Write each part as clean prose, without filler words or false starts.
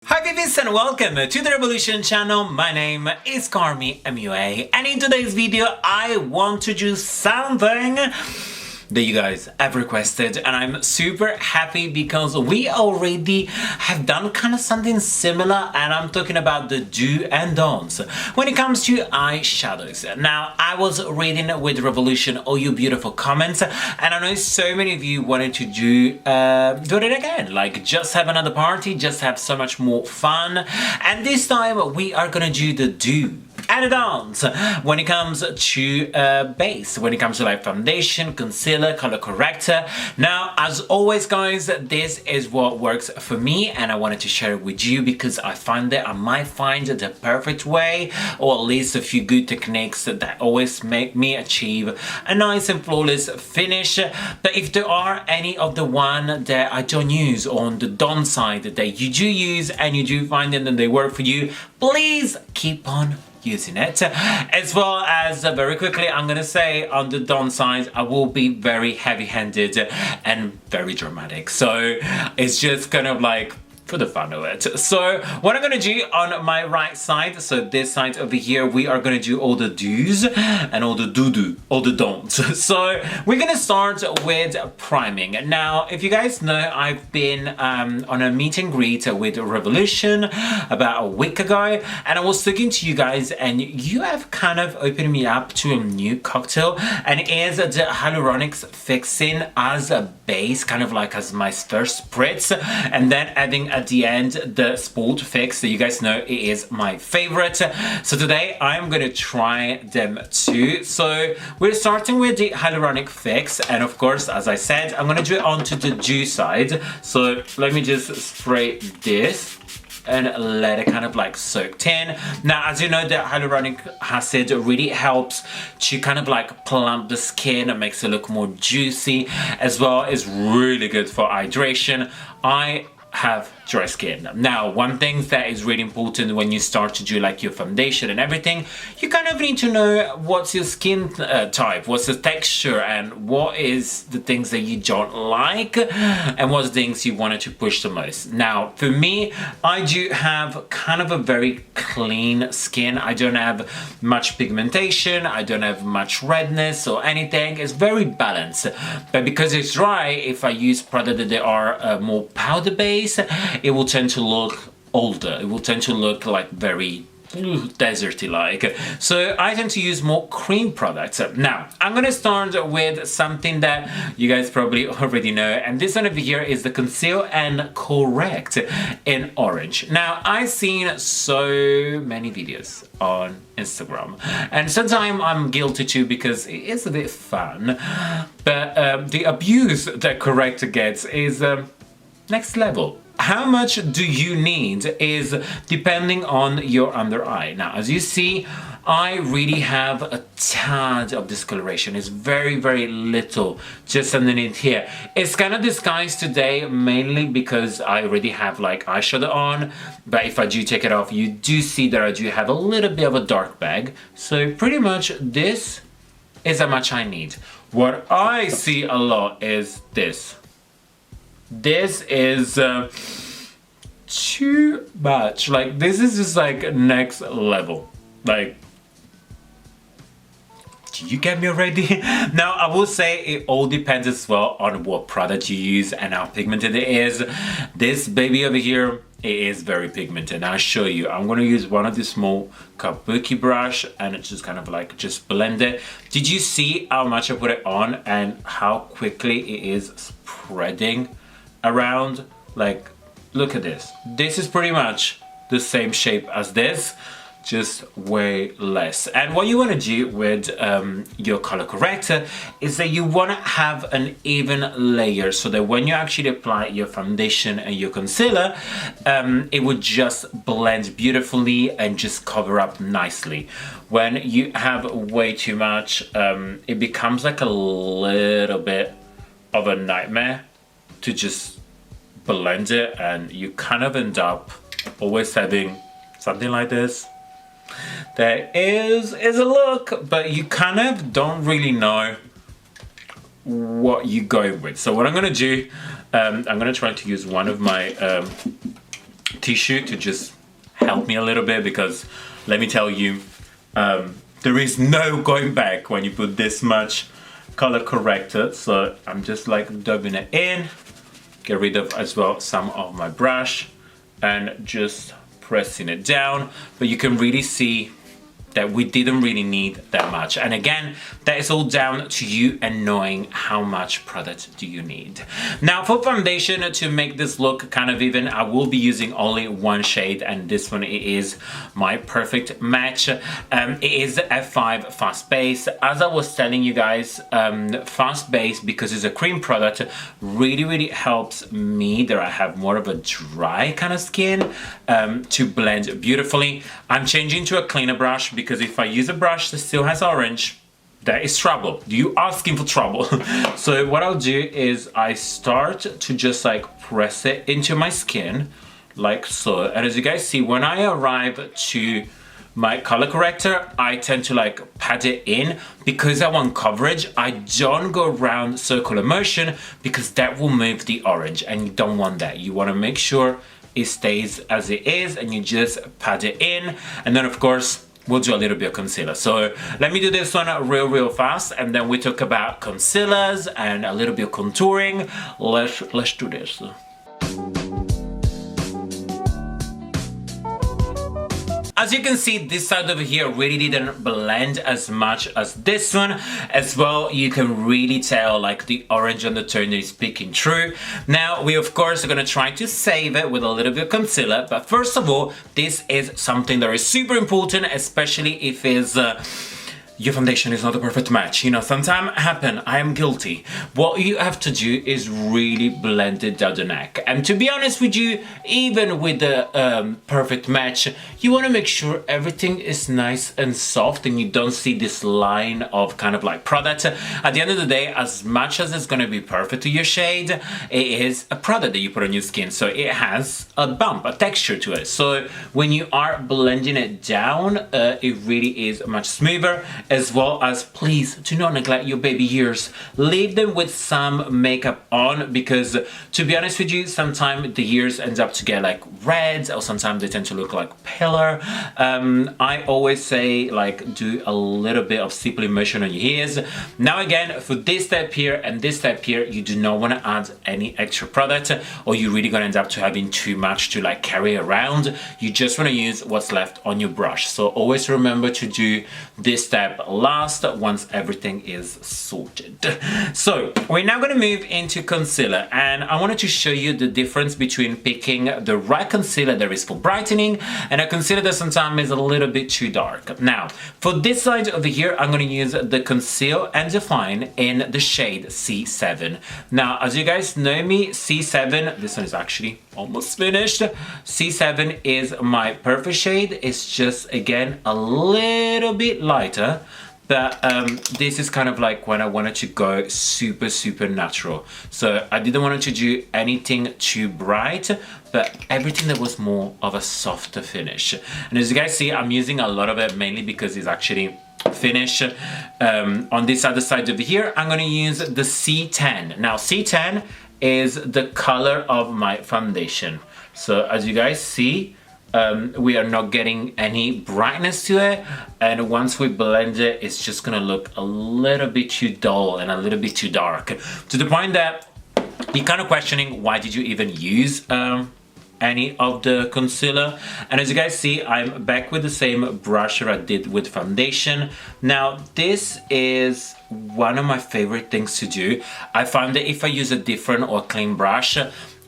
Hi babies and welcome to the Revolution channel. My name is Carmi MUA and in today's video I want to do something that you guys have requested, and I'm super happy because we already have done kind of something similar, and I'm talking about the do and don'ts when it comes to eyeshadows. Now, I was reading with Revolution all you beautiful comments, and I know so many of you wanted to do it again, like just have another party, just have so much more fun, and this time we are gonna do the do and the don'ts when it comes to base, when it comes to like foundation, concealer, color corrector. Now, as always guys, this is what works for me and I wanted to share it with you because I find that I might find the perfect way, or at least a few good techniques that always make me achieve a nice and flawless finish. But if there are any of the one that I don't use on the don't side that you do use and you do find them and they work for you, please keep on using it. As well as very quickly, I'm gonna say on the downside, I will be very heavy-handed and very dramatic. So it's just kind of like for the fun of it. So what I'm gonna do on my right side, so this side over here, we are gonna do all the do's and all the do-do, all the don'ts. So we're gonna start with priming. Now, if you guys know, I've been on a meet and greet with Revolution about a week ago, and I was talking to you guys and you have kind of opened me up to a new cocktail, and it is the Hyaluronic Fixing as a base, kind of like as my first spritz, and then adding at the end the Sport Fix that you guys know it is my favorite. So today I'm gonna try them too. So we're starting with the Hyaluronic Fix, and of course, as I said, I'm gonna do it onto the dew side. So let me just spray this and let it kind of like soak in. Now, as you know, the hyaluronic acid really helps to kind of like plump the skin and makes it look more juicy, as well as really good for hydration. I have dry skin. Now, one thing that is really important when you start to do like your foundation and everything, you kind of need to know what's your skin type, what's the texture, and what is the things that you don't like, and what's the things you wanted to push the most. Now, for me, I do have kind of a very clean skin. I don't have much pigmentation, I don't have much redness or anything. It's very balanced. But because it's dry, if I use products that are more powder based, it will tend to look older. It will tend to look like very deserty like. So I tend to use more cream products. Now, I'm gonna start with something that you guys probably already know, and this one over here is the Conceal and Correct in orange. Now, I've seen so many videos on Instagram, and sometimes I'm guilty too because it is a bit fun, but the abuse that Corrector gets is next level. How much do you need is depending on your under eye. Now, as you see, I really have a tad of discoloration. It's very, very little just underneath here. It's kind of disguised today mainly because I already have like eyeshadow on, but if I do take it off, you do see that I do have a little bit of a dark bag. So pretty much this is how much I need. What I see a lot is this. This is too much. Like, this is just like next level. Like, do you get me already? Now, I will say it all depends as well on what product you use and how pigmented it is. This baby over here, it is very pigmented. I'll show you. I'm gonna use one of the small kabuki brush and it's just kind of like just blend it. Did you see how much I put it on and how quickly it is spreading around? Like, look at this. This is pretty much the same shape as this, just way less. And what you want to do with your color corrector is that you want to have an even layer so that when you actually apply your foundation and your concealer, it would just blend beautifully and just cover up nicely. When you have way too much, it becomes like a little bit of a nightmare to just blend it, and you kind of end up always having something like this. There is a look, but you kind of don't really know what you're going with. So what I'm gonna do, I'm gonna try to use one of my tissue to just help me a little bit, because let me tell you, there is no going back when you put this much color corrector. So I'm just like dabbing it in, get rid of as well some of my brush and just pressing it down. But you can really see that we didn't really need that much. And again, that is all down to you and knowing how much product do you need. Now for foundation, to make this look kind of even, I will be using only one shade, and this one is my perfect match. It is F5 Fast Base. As I was telling you guys, Fast Base, because it's a cream product, really helps me that I have more of a dry kind of skin to blend beautifully. I'm changing to a cleaner brush, because if I use a brush that still has orange, that is trouble. You asking for trouble. So what I'll do is I start to just like press it into my skin like so. And as you guys see, when I arrive to my color corrector, I tend to like pat it in, because I want coverage. I don't go around circular motion, because that will move the orange, and you don't want that. You want to make sure it stays as it is, and you just pat it in. And then of course we'll do a little bit of concealer. So let me do this one real fast, and then we talk about concealers and a little bit of contouring. Let's do this. As you can see, this side over here really didn't blend as much as this one. As well, you can really tell like the orange undertone is peeking through. Now, we of course are gonna try to save it with a little bit of concealer, but first of all, this is something that is super important, especially if it's your foundation is not a perfect match. You know, sometimes happen, I am guilty. What you have to do is really blend it down the neck. And to be honest with you, even with the perfect match, you want to make sure everything is nice and soft and you don't see this line of kind of like product. At the end of the day, as much as it's going to be perfect to your shade, it is a product that you put on your skin. So it has a bump, a texture to it. So when you are blending it down, it really is much smoother. As well as, please do not neglect your baby hairs. Leave them with some makeup on, because to be honest with you, sometimes the hairs ends up to get like red, or sometimes they tend to look like paler. I always say like do a little bit of simple motion on your hairs. Now again, for this step here and this step here, you do not want to add any extra product, or you're really going to end up to having too much to like carry around. You just want to use what's left on your brush. So always remember to do this step last once everything is sorted. So we're now going to move into concealer, and I wanted to show you the difference between picking the right concealer that is for brightening and a concealer that sometimes is a little bit too dark. Now for this side over here, I'm going to use the Conceal and Define in the shade C7. Now as you guys know me, C7, this one is actually almost finished. C7 is my perfect shade. It's just again a little bit lighter, but this is kind of like when I wanted to go super natural. So I didn't want to do anything too bright, but everything that was more of a softer finish. And as you guys see, I'm using a lot of it mainly because it's actually finished. On this other side over here, I'm going to use the C10. Now C10 is the color of my foundation. So as you guys see, we are not getting any brightness to it, and once we blend it, it's just gonna look a little bit too dull and a little bit too dark, to the point that you're kind of questioning why did you even use any of the concealer. And as you guys see, I'm back with the same brush that I did with foundation. Now this is one of my favorite things to do. I found that if I use a different or clean brush,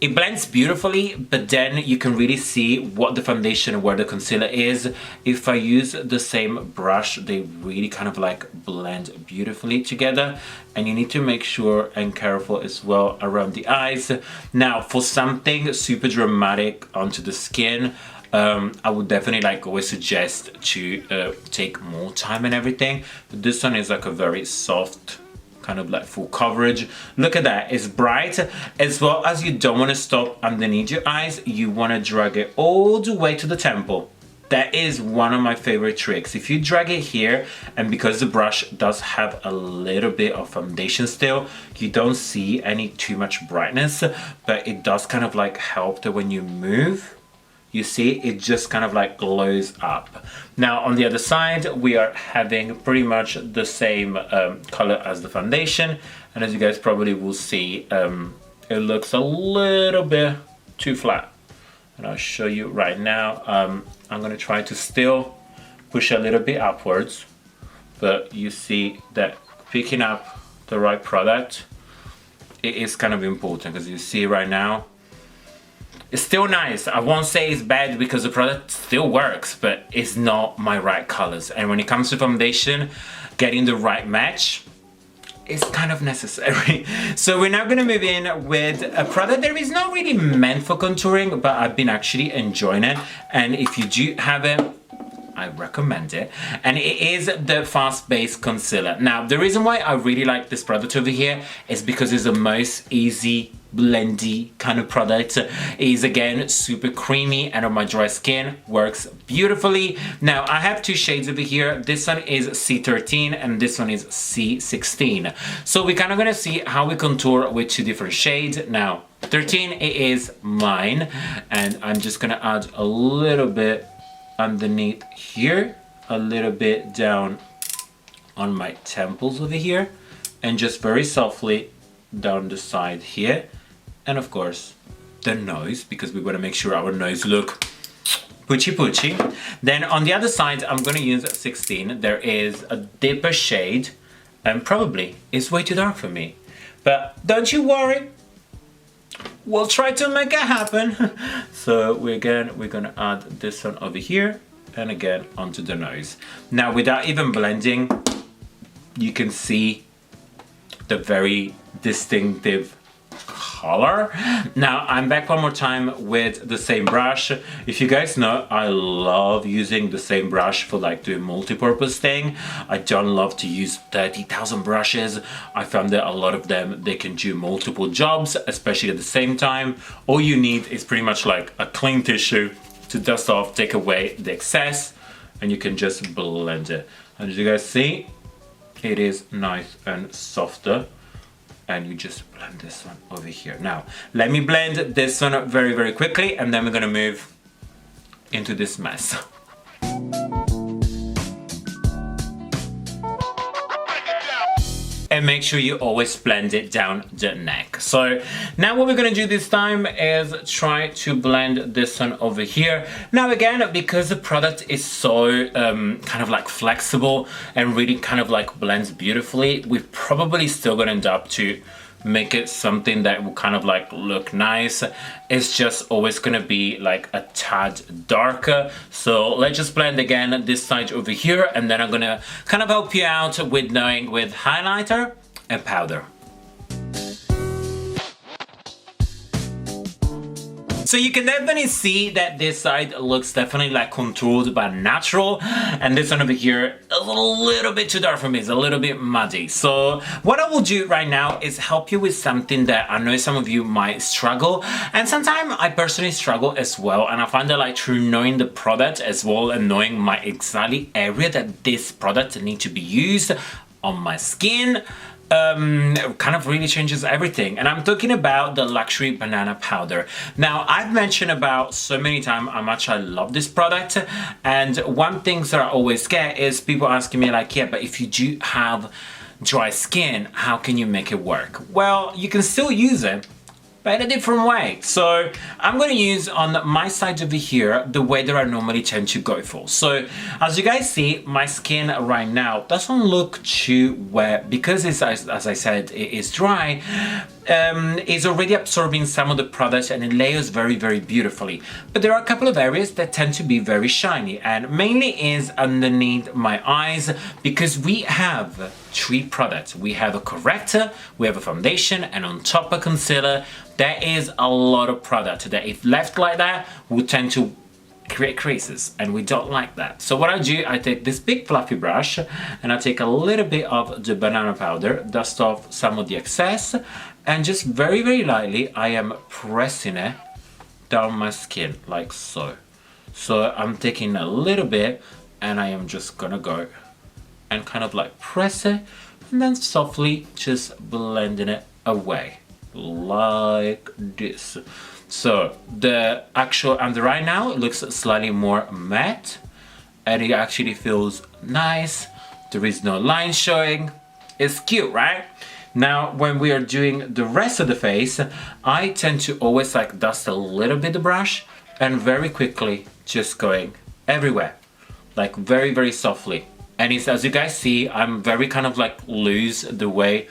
it blends beautifully, but then you can really see what the foundation and where the concealer is. If I use the same brush, they really kind of like blend beautifully together. And you need to make sure and careful as well around the eyes. Now, for something super dramatic onto the skin, I would definitely like always suggest to take more time and everything. But this one is like a very soft, kind of like full coverage. Look at that, it's bright. As well as you don't want to stop underneath your eyes, you want to drag it all the way to the temple. That is one of my favorite tricks. If you drag it here, and because the brush does have a little bit of foundation still, you don't see any too much brightness, but it does kind of like help that when you move, you see it just kind of like glows up. Now on the other side, we are having pretty much the same color as the foundation. And as you guys probably will see, it looks a little bit too flat. And I'll show you right now. I'm gonna try to still push a little bit upwards, but you see that picking up the right product, it is kind of important, because you see right now, it's still nice. I won't say it's bad because the product still works, but it's not my right colors. And when it comes to foundation, getting the right match is kind of necessary. So we're now gonna move in with a product that is not really meant for contouring, but I've been actually enjoying it. And if you do have it, I recommend it, and it is the Fast Base Concealer. Now, the reason why I really like this product over here is because it's the most easy blendy kind of product. It is again super creamy, and on my dry skin works beautifully. Now, I have two shades over here. This one is C13 and this one is C16. So we're kind of gonna see how we contour with two different shades. Now, 13, it is mine, and I'm just gonna add a little bit underneath here, a little bit down on my temples over here, and just very softly down the side here, and of course the nose, because we want to make sure our nose look poochie poochie. Then on the other side, I'm going to use 16. There is a deeper shade, and probably it's way too dark for me, but don't you worry, we'll try to make it happen. So we're gonna add this one over here, and again onto the nose. Now, without even blending, you can see the very distinctive color. Now, I'm back one more time with the same brush. If you guys know, I love using the same brush for like doing multi-purpose thing. I don't love to use 30,000 brushes. I found that a lot of them, they can do multiple jobs, especially at the same time. All you need is pretty much like a clean tissue to dust off, take away the excess, and you can just blend it. And as you guys see, it is nice and softer. And you just blend this one over here. Now, let me blend this one very, very quickly, and then we're gonna move into this mess. And make sure you always blend it down the neck. So now what we're gonna do this time is try to blend this one over here. Now again, because the product is so kind of like flexible and really kind of like blends beautifully, we're probably still gonna end up to make it something that will kind of like look nice. It's just always gonna be like a tad darker. So let's just blend again this side over here, and then I'm gonna kind of help you out with knowing with highlighter and powder. So you can definitely see that this side looks definitely like contoured but natural, and this one over here is a little bit too dark for me, it's a little bit muddy. So what I will do right now is help you with something that I know some of you might struggle, and sometimes I personally struggle as well, and I find that like through knowing the product as well and knowing my exactly area that this product needs to be used on my skin, kind of really changes everything. And I'm talking about the Luxury Banana Powder. Now, I've mentioned about so many times how much I love this product, and one thing that I always get is people asking me like, yeah, but if you do have dry skin, how can you make it work? Well, you can still use it, but in a different way. So I'm gonna use on my side over here the way that I normally tend to go for. So as you guys see, my skin right now doesn't look too wet because it's, as I said, it is dry. Is already absorbing some of the product, and it layers very, very beautifully. But there are a couple of areas that tend to be very shiny, and mainly is underneath my eyes, because we have three products. We have a corrector, we have a foundation, and on top a concealer. There is a lot of product that if left like that will tend to create creases, and we don't like that. So what I do, I take this big fluffy brush and I take a little bit of the banana powder, dust off some of the excess, and just very, very lightly I am pressing it down my skin like so. So I'm taking a little bit and I am just gonna go and kind of like press it, and then softly just blending it away like this. So the actual under eye now looks slightly more matte, and it actually feels nice. There is no line showing. It's cute, right? Now, when we are doing the rest of the face, I tend to always like dust a little bit the brush and very quickly just going everywhere, like very, very softly. And it's, as you guys see, I'm very kind of like loose the way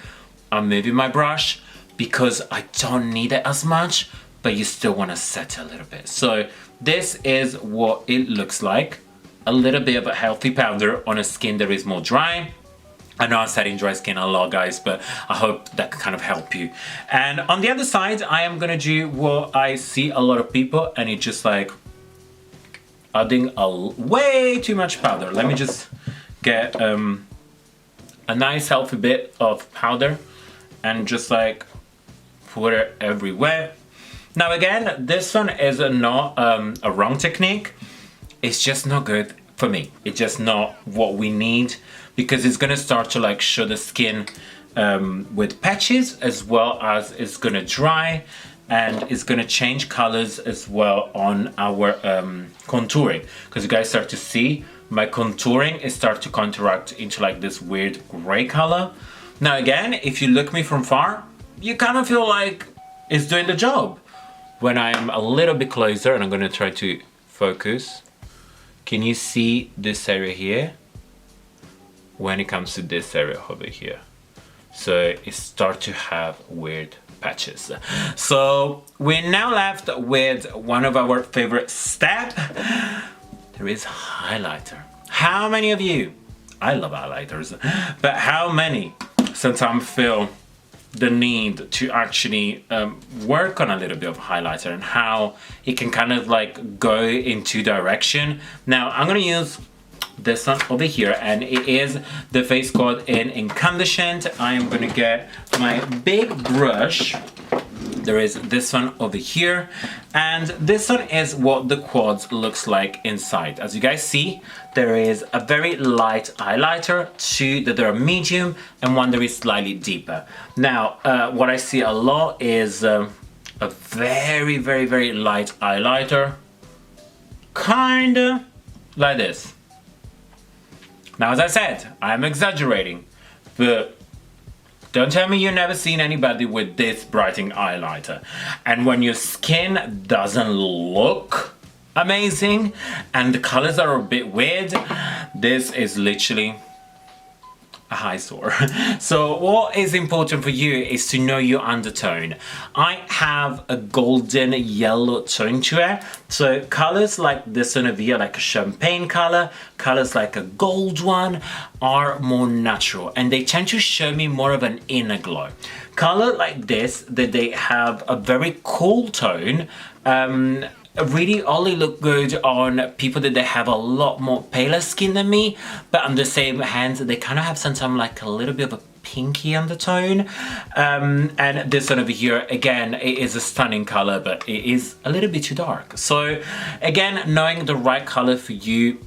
I'm moving my brush because I don't need it as much, but you still want to set a little bit. So this is what it looks like. A little bit of a healthy powder on a skin that is more dry. I know I'm setting dry skin a lot, guys, but I hope that can kind of help you. And on the other side, I am gonna do what I see a lot of people, and it's just like adding way too much powder. Let me just get a nice healthy bit of powder and just like put it everywhere. Now again, this one is not a wrong technique. It's just not good for me. It's just not what we need, because it's gonna start to like show the skin with patches, as well as it's gonna dry, and it's gonna change colors as well on our contouring. Because you guys start to see my contouring is start to contract into like this weird gray color. Now again, if you look me from far, you kind of feel like it's doing the job. When I'm a little bit closer, and I'm gonna try to focus, can you see this area here? When it comes to this area over here, so it starts to have weird patches. So we're now left with one of our favorite steps. There is highlighter. How many of you, I love highlighters, but how many sometimes feel the need to actually work on a little bit of highlighter and how it can kind of like go in two direction? Now I'm gonna use this one over here, and it is the Face Quad in Incandescent. I am gonna get my big brush. There is this one over here, and this one is what the quads looks like inside. As you guys see, there is a very light highlighter, two that are medium, and one that is slightly deeper. Now, what I see a lot is a very, very, very light highlighter, kinda like this. Now, as I said, I'm exaggerating, but don't tell me you've never seen anybody with this brightening highlighter. And when your skin doesn't look amazing and the colors are a bit weird, this is literally a eyesore. So what is important for you is to know your undertone. I have a golden yellow tone to it. So colors like this one over here, like a champagne color, colors like a gold one are more natural, and they tend to show me more of an inner glow. Color like this, that they have a very cool tone, really only look good on people that they have a lot more paler skin than me, but on the same hand they kind of have sometimes like a little bit of a pinky undertone. And this one over here, again, it is a stunning color, but it is a little bit too dark. So again, knowing the right color for you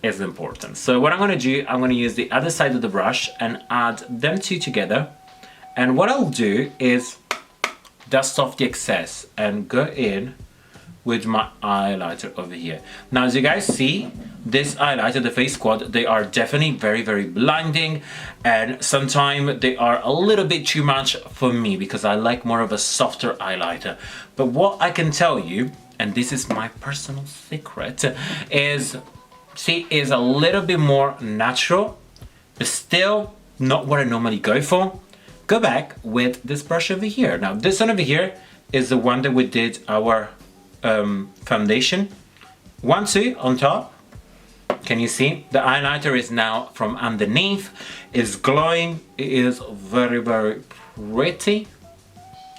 is important. So what I'm going to do, I'm going to use the other side of the brush and add them two together, and what I'll do is dust off the excess and go in with my highlighter over here. Now, as you guys see, this highlighter, the Face Quad, they are definitely very, very blinding, and sometimes they are a little bit too much for me because I like more of a softer highlighter. But what I can tell you, and this is my personal secret, is is a little bit more natural, but still not what I normally go for. Go back with this brush over here. Now, this one over here is the one that we did our foundation. 1, 2 on top. Can you see? The highlighter is now from underneath. It's glowing. It is very, very pretty.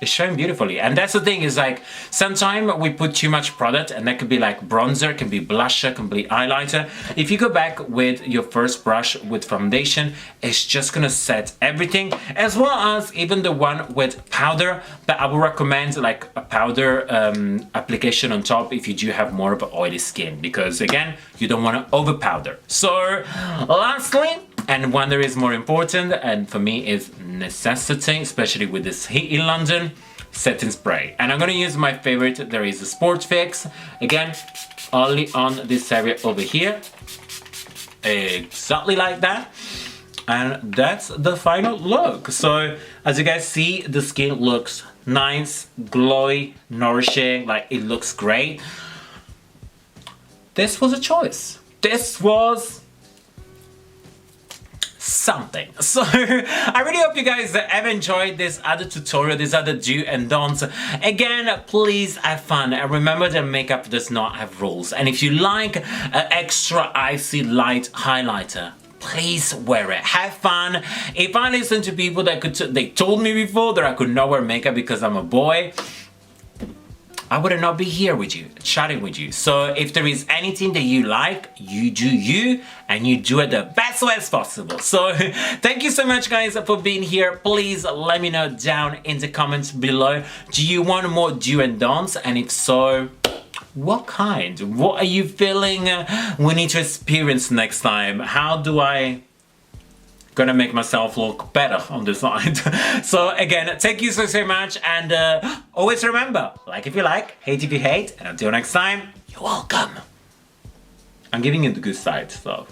It's showing beautifully. And that's the thing, is like sometimes we put too much product, and that could be like bronzer, can be blusher, can be highlighter. If you go back with your first brush with foundation, it's just gonna set everything, as well as even the one with powder. But I would recommend like a powder application on top if you do have more of an oily skin, because again, you don't want to over powder. So lastly, and one that is more important, and for me is necessity, especially with this heat in London, setting spray. And I'm gonna use my favorite, there is a Sport Fix. Again, only on this area over here. Exactly like that. And that's the final look. So as you guys see, the skin looks nice, glowy, nourishing, like it looks great. This was a choice. This was something. So I really hope you guys have enjoyed this other tutorial, this other do and don'ts. Again, please have fun and remember that makeup does not have rules. And if you like an extra icy light highlighter, please wear it. Have fun. If I listen to people that they told me before that I could not wear makeup because I'm a boy, I would not be here with you, chatting with you. So if there is anything that you like, you do you, and you do it the best way as possible. So thank you so much guys for being here. Please let me know down in the comments below. Do you want more do and don'ts? And if so, what kind? What are you feeling we need to experience next time? How do I gonna make myself look better on this side? So again, thank you so much, and always remember, like if you like, hate if you hate, and until next time, you're welcome. I'm giving you the good side, so